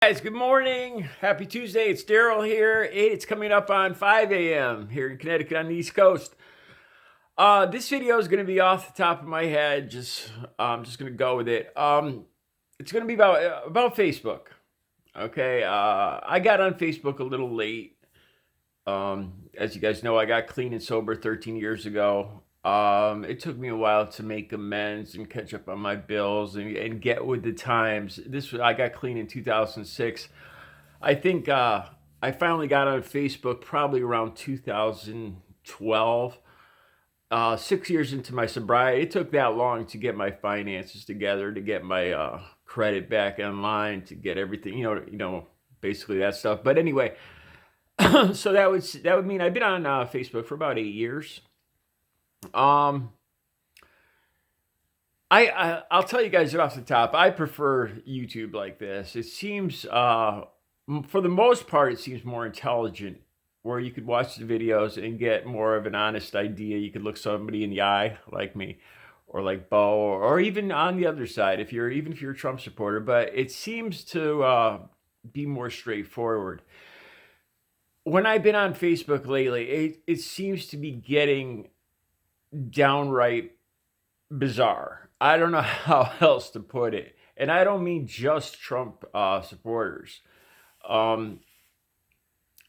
Guys, good morning. Happy Tuesday. It's Daryl here. It's coming up on 5 a.m. here in Connecticut on the East Coast. This video is going to be off the top of my head. I'm just going to go with it. It's going to be about Facebook. Okay. I got on Facebook a little late. As you guys know, I got clean and sober 13 years ago. It took me a while to make amends and catch up on my bills and get with the times. I got clean in 2006. I think I finally got on Facebook probably around 2012. 6 years into my sobriety. It took that long to get my finances together, to get my credit back online, to get everything, basically that stuff. But anyway, so that would mean I've been on Facebook for about 8 years. I'll tell you guys off the top, I prefer YouTube like this. It seems, for the most part, it seems more intelligent, where you could watch the videos and get more of an honest idea. You could look somebody in the eye, like me, or like Bo, or even on the other side, if you're a Trump supporter. But it seems to be more straightforward. When I've been on Facebook lately, it seems to be getting downright bizarre. I don't know how else to put it. And I don't mean just Trump supporters.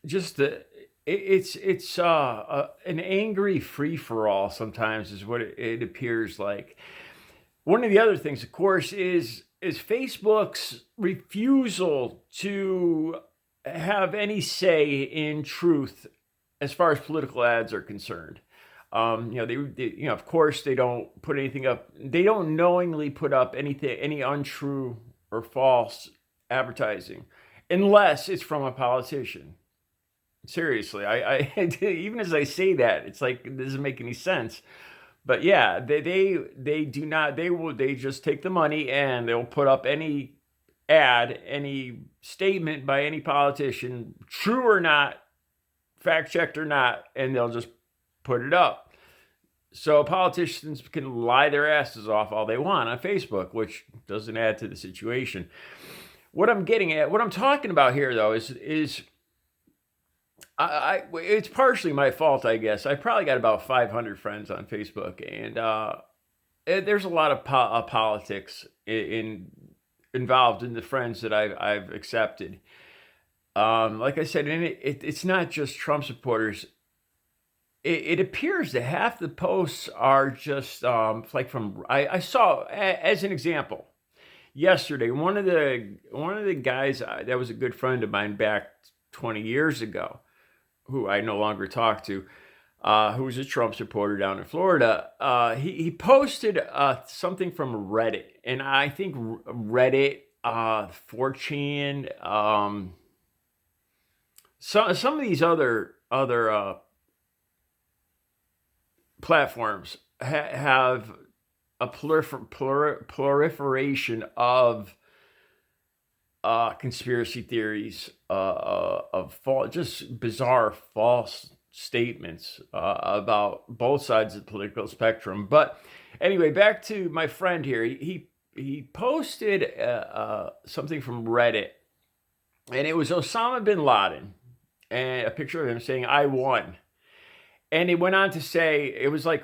It's an angry free-for-all sometimes is what it appears like. One of the other things, of course, is Facebook's refusal to have any say in truth as far as political ads are concerned. Of course, they don't put anything up. They don't knowingly put up any untrue or false advertising, unless it's from a politician. Seriously, I even as I say that, it's like it doesn't make any sense. But yeah, they do not. They just take the money and they'll put up any ad, any statement by any politician, true or not, fact checked or not, and they'll just put it up. So politicians can lie their asses off all they want on Facebook, which doesn't add to the situation. What I'm talking about here, though, is it's partially my fault, I guess. I probably got about 500 friends on Facebook, and there's a lot of politics involved in the friends that I've accepted. Like I said, and it's not just Trump supporters. It appears that half the posts are just like from. I saw, as an example, yesterday one of the guys that was a good friend of mine back 20 years ago, who I no longer talk to, who was a Trump supporter down in Florida. He posted something from Reddit, and I think Reddit, 4chan, some of these other platforms have a proliferation of conspiracy theories, of just bizarre false statements about both sides of the political spectrum. But anyway, back to my friend here. He posted something from Reddit, and it was Osama bin Laden, and a picture of him saying "I won." And he went on to say it was as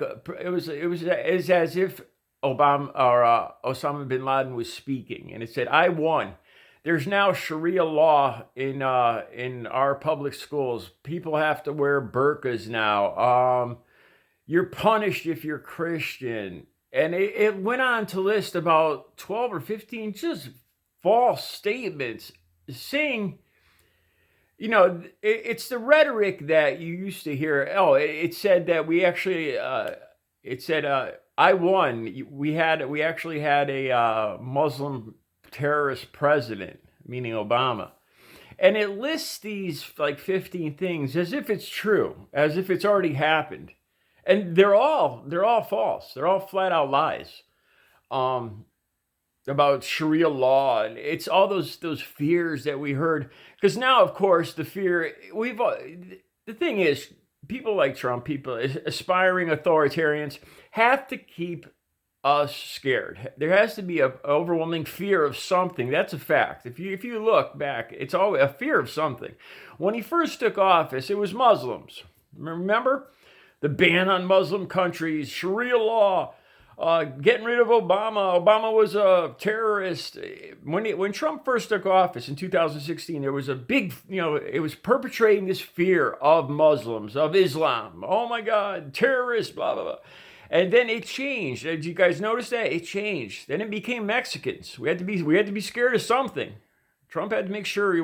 if Osama bin Laden was speaking, and it said, "I won. There's now Sharia law in our public schools. People have to wear burqas now. You're punished if you're Christian." And it went on to list about 12 or 15 just false statements, saying, it's the rhetoric that you used to hear. Oh, it said that we actually, I won. We actually had a Muslim terrorist president, meaning Obama. And it lists these like 15 things as if it's true, as if it's already happened. And they're all false. They're all flat out lies. About Sharia law, and it's all those fears that we heard. Because now, of course, the thing is, people like Trump, people aspiring authoritarians, have to keep us scared. There has to be an overwhelming fear of something. That's a fact. If you look back, it's always a fear of something. When he first took office, it was Muslims. Remember? The ban on Muslim countries, Sharia law, getting rid of Obama. Obama was a terrorist. When Trump first took office in 2016, there was a big, it was perpetrating this fear of Muslims, of Islam. Oh my God, terrorists, blah, blah, blah. And then it changed. Did you guys notice that? It changed. Then it became Mexicans. We had to be scared of something. Trump had to make sure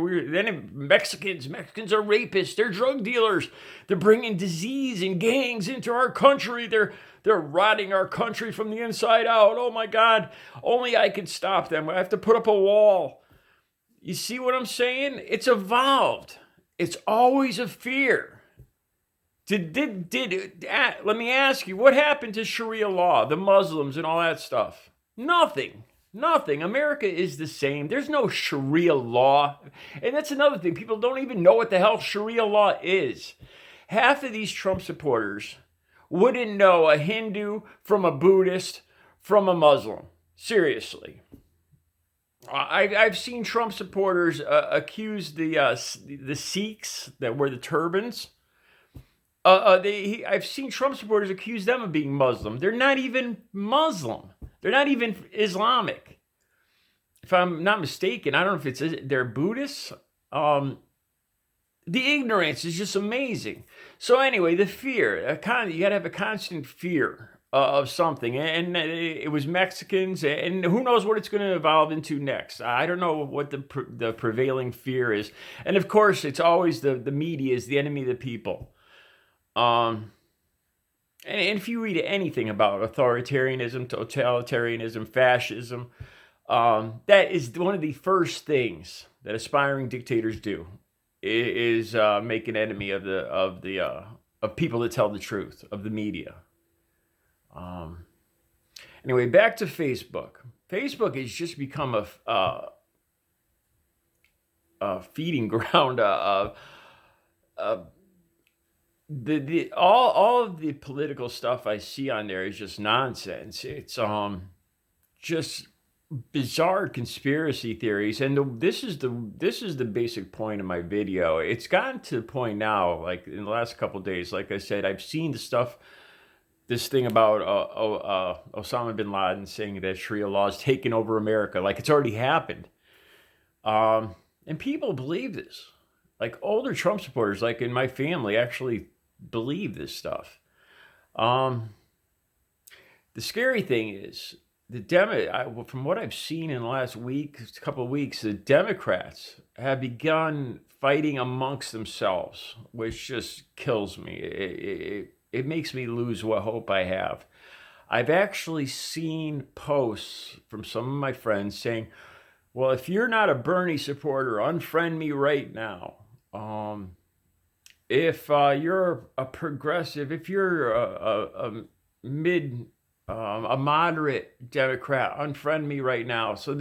Mexicans are rapists, they're drug dealers, they're bringing disease and gangs into our country, they're rotting our country from the inside out. Oh my God, only I can stop them. I have to put up a wall. You see what I'm saying? It's evolved. It's always a fear. Let me ask you, what happened to Sharia law, the Muslims and all that stuff? Nothing. America is the same. There's no Sharia law. And that's another thing. People don't even know what the hell Sharia law is. Half of these Trump supporters wouldn't know a Hindu from a Buddhist from a Muslim. Seriously. I've seen Trump supporters accuse the Sikhs that wear the turbans. I've seen Trump supporters accuse them of being Muslim. They're not even Muslim. They're not even Islamic. If I'm not mistaken, I don't know if they're Buddhists. The ignorance is just amazing. So anyway, the fear, you got to have a constant fear of something. And it was Mexicans, and who knows what it's going to evolve into next. I don't know what the prevailing fear is. And of course, it's always the media is the enemy of the people. And if you read anything about authoritarianism, totalitarianism, fascism, that is one of the first things that aspiring dictators do is make an enemy of people that tell the truth, of the media. Anyway, back to Facebook. Facebook has just become a feeding ground of all of the political stuff I see on there is just nonsense. It's just bizarre conspiracy theories, and this is the basic point of my video. It's gotten to the point now, like in the last couple of days, like I said, I've seen this thing about Osama bin Laden saying that Sharia law is taking over America, like it's already happened, and people believe this. Like older Trump supporters, like in my family, actually believe this stuff. The scary thing is from what I've seen in the last couple of weeks, the Democrats have begun fighting amongst themselves, which just kills me. It makes me lose what hope I have. I've actually seen posts from some of my friends saying, well, if you're not a Bernie supporter, unfriend me right now. If you're a progressive, if you're a moderate Democrat, unfriend me right now. So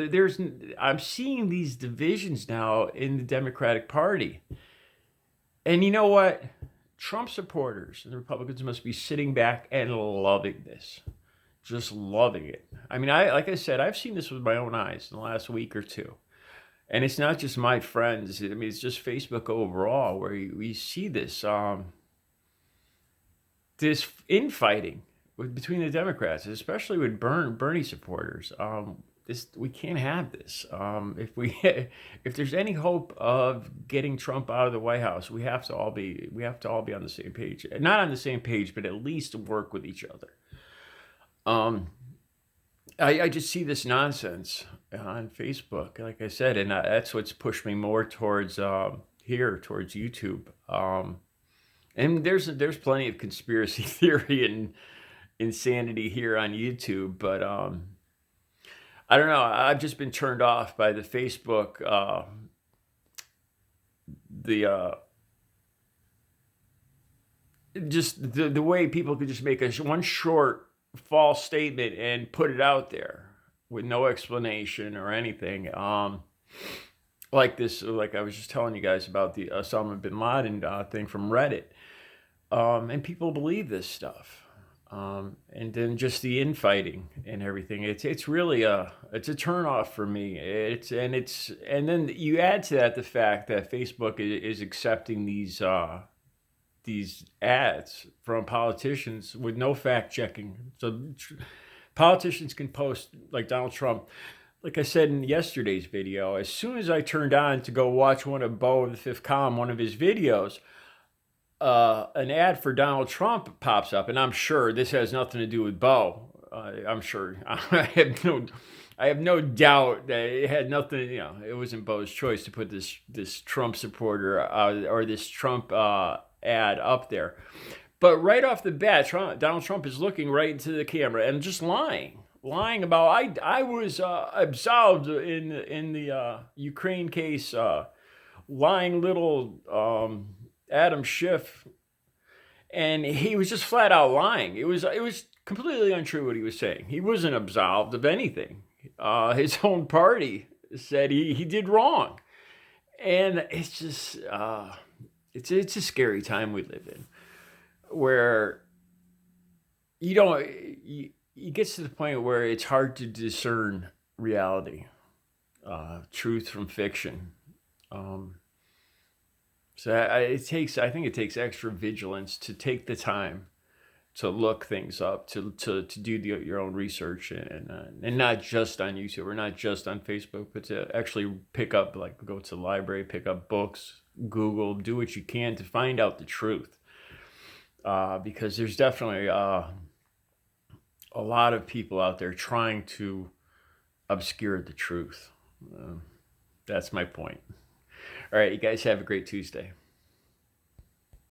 I'm seeing these divisions now in the Democratic Party. And you know what? Trump supporters and the Republicans must be sitting back and loving this. Just loving it. I mean, like I said, I've seen this with my own eyes in the last week or two. And it's not just my friends. I mean, it's just Facebook overall where we see this this infighting between the Democrats, especially with Bernie supporters. We can't have this. If there's any hope of getting Trump out of the White House, we have to all be on the same page. Not on the same page, but at least work with each other. I just see this nonsense on Facebook, like I said, and that's what's pushed me more towards towards YouTube. And there's plenty of conspiracy theory and insanity here on YouTube, but I don't know. I've just been turned off by the Facebook, just the way people could just make one short false statement and put it out there with no explanation or anything. Like I was just telling you guys about the Osama bin Laden thing from Reddit. And people believe this stuff. And then just the infighting and everything. It's really it's a turnoff for me. And then you add to that the fact that Facebook is accepting these ads from politicians with no fact checking. So politicians can post like Donald Trump. Like I said in yesterday's video, as soon as I turned on to go watch one of Bo of the Fifth Column, one of his videos, an ad for Donald Trump pops up, and I'm sure this has nothing to do with Bo. I'm sure. I have no doubt that it had nothing. It wasn't Bo's choice to put this Trump supporter or this Trump ad up there. But right off the bat, Donald Trump is looking right into the camera and just lying about I was absolved in the Ukraine case. Lying little Adam Schiff, and he was just flat out lying. It was completely untrue what he was saying. He wasn't absolved of anything. His own party said he did wrong, and it's just it's a scary time we live in, where it gets to the point where it's hard to discern reality, truth from fiction. So I think it takes extra vigilance to take the time to look things up, to do your own research, and not just on YouTube or not just on Facebook, but to actually pick up, like go to the library, pick up books, Google, do what you can to find out the truth. Because there's definitely a lot of people out there trying to obscure the truth. That's my point. All right, you guys have a great Tuesday.